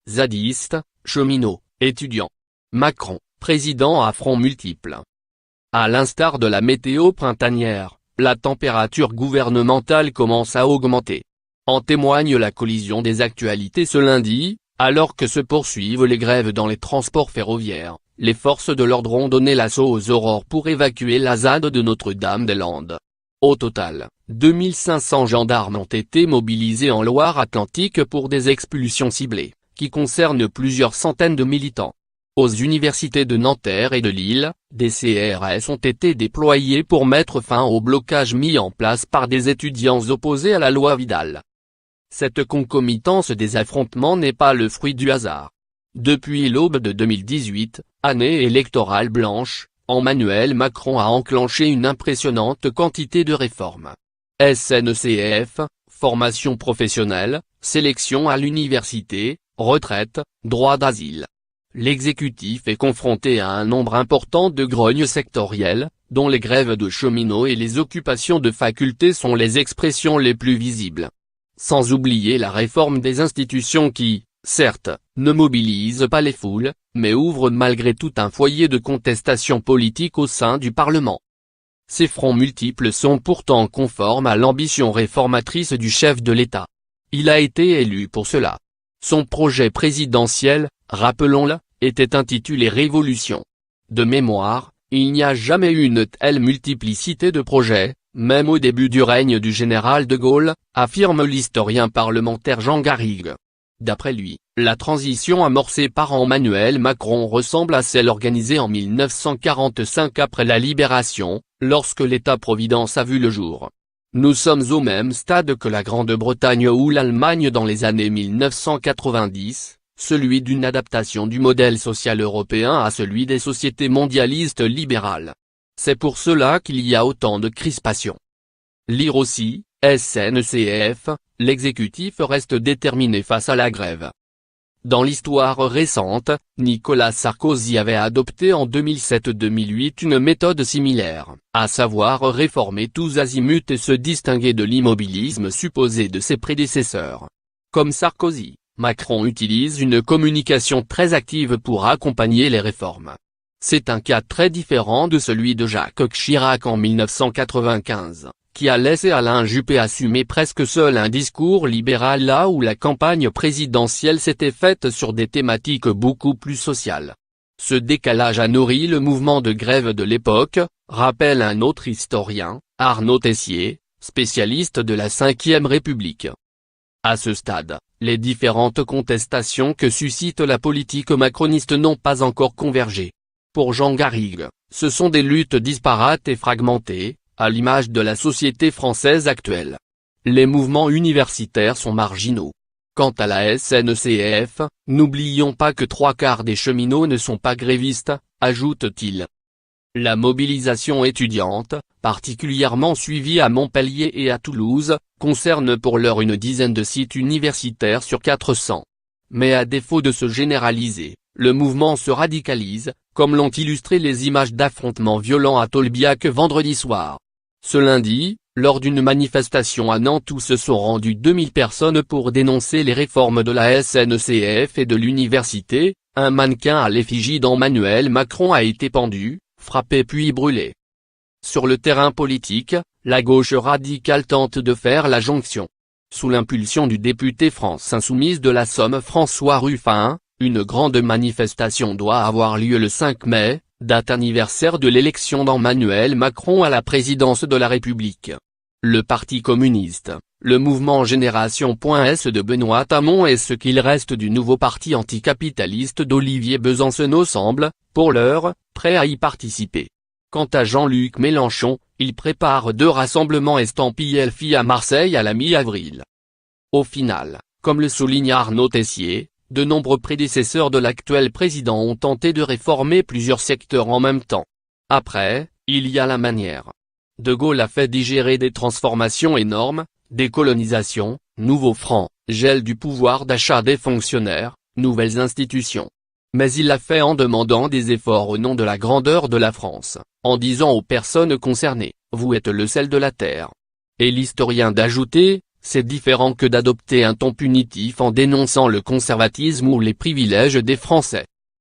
zadistes, cheminots, étudiants. Macron, président à front multiples. À l'instar de la météo printanière, la température gouvernementale commence à augmenter. En témoigne la collision des actualités ce lundi, alors que se poursuivent les grèves dans les transports ferroviaires. Les forces de l'ordre ont donné l'assaut aux aurores pour évacuer la ZAD de Notre-Dame-des-Landes. Au total, 2500 gendarmes ont été mobilisés en Loire-Atlantique pour des expulsions ciblées, qui concernent plusieurs centaines de militants. Aux universités de Nanterre et de Lille, des CRS ont été déployés pour mettre fin au blocage mis en place par des étudiants opposés à la loi Vidal. Cette concomitance des affrontements n'est pas le fruit du hasard. Depuis l'aube de 2018, année électorale blanche, Emmanuel Macron a enclenché une impressionnante quantité de réformes. SNCF, formation professionnelle, sélection à l'université, retraite, droit d'asile. L'exécutif est confronté à un nombre important de grognes sectorielles, dont les grèves de cheminots et les occupations de facultés sont les expressions les plus visibles. Sans oublier la réforme des institutions qui, certes, ne mobilise pas les foules, mais ouvre malgré tout un foyer de contestation politique au sein du Parlement. Ces fronts multiples sont pourtant conformes à l'ambition réformatrice du chef de l'État. Il a été élu pour cela. Son projet présidentiel, rappelons-le, était intitulé Révolution. De mémoire, il n'y a jamais eu une telle multiplicité de projets, même au début du règne du général de Gaulle, affirme l'historien parlementaire Jean Garrigue. D'après lui, la transition amorcée par Emmanuel Macron ressemble à celle organisée en 1945 après la Libération, lorsque l'État-providence a vu le jour. Nous sommes au même stade que la Grande-Bretagne ou l'Allemagne dans les années 1990, celui d'une adaptation du modèle social européen à celui des sociétés mondialistes libérales. C'est pour cela qu'il y a autant de crispations. Lire aussi, SNCF, l'exécutif reste déterminé face à la grève. Dans l'histoire récente, Nicolas Sarkozy avait adopté en 2007-2008 une méthode similaire, à savoir réformer tous azimuts et se distinguer de l'immobilisme supposé de ses prédécesseurs. Comme Sarkozy, Macron utilise une communication très active pour accompagner les réformes. C'est un cas très différent de celui de Jacques Chirac en 1995, qui a laissé Alain Juppé assumer presque seul un discours libéral là où la campagne présidentielle s'était faite sur des thématiques beaucoup plus sociales. Ce décalage a nourri le mouvement de grève de l'époque, rappelle un autre historien, Arnaud Tessier, spécialiste de la Ve République. À ce stade, les différentes contestations que suscite la politique macroniste n'ont pas encore convergé. Pour Jean Garrigue, ce sont des luttes disparates et fragmentées, à l'image de la société française actuelle. Les mouvements universitaires sont marginaux. Quant à la SNCF, n'oublions pas que 3/4 des cheminots ne sont pas grévistes, ajoute-t-il. La mobilisation étudiante, particulièrement suivie à Montpellier et à Toulouse, concerne pour l'heure une dizaine de sites universitaires sur 400. Mais à défaut de se généraliser, le mouvement se radicalise, comme l'ont illustré les images d'affrontements violents à Tolbiac vendredi soir. Ce lundi, lors d'une manifestation à Nantes où se sont rendues 2000 personnes pour dénoncer les réformes de la SNCF et de l'université, un mannequin à l'effigie d'Emmanuel Macron a été pendu, frappé puis brûlé. Sur le terrain politique, la gauche radicale tente de faire la jonction. Sous l'impulsion du député France Insoumise de la Somme François Ruffin, une grande manifestation doit avoir lieu le 5 mai, date anniversaire de l'élection d'Emmanuel Macron à la présidence de la République. Le Parti communiste, le mouvement Génération.S de Benoît Hamon et ce qu'il reste du nouveau parti anticapitaliste d'Olivier Besancenot semblent, pour l'heure, prêts à y participer. Quant à Jean-Luc Mélenchon, il prépare 2 rassemblements estampillés LFI à Marseille à la mi-avril. Au final, comme le souligne Arnaud Tessier, de nombreux prédécesseurs de l'actuel président ont tenté de réformer plusieurs secteurs en même temps. Après, il y a la manière. De Gaulle a fait digérer des transformations énormes, décolonisation, nouveaux francs, gel du pouvoir d'achat des fonctionnaires, nouvelles institutions. Mais il l'a fait en demandant des efforts au nom de la grandeur de la France, en disant aux personnes concernées, vous êtes le sel de la terre. Et l'historien d'ajouter, c'est différent que d'adopter un ton punitif en dénonçant le conservatisme ou les privilèges des Français.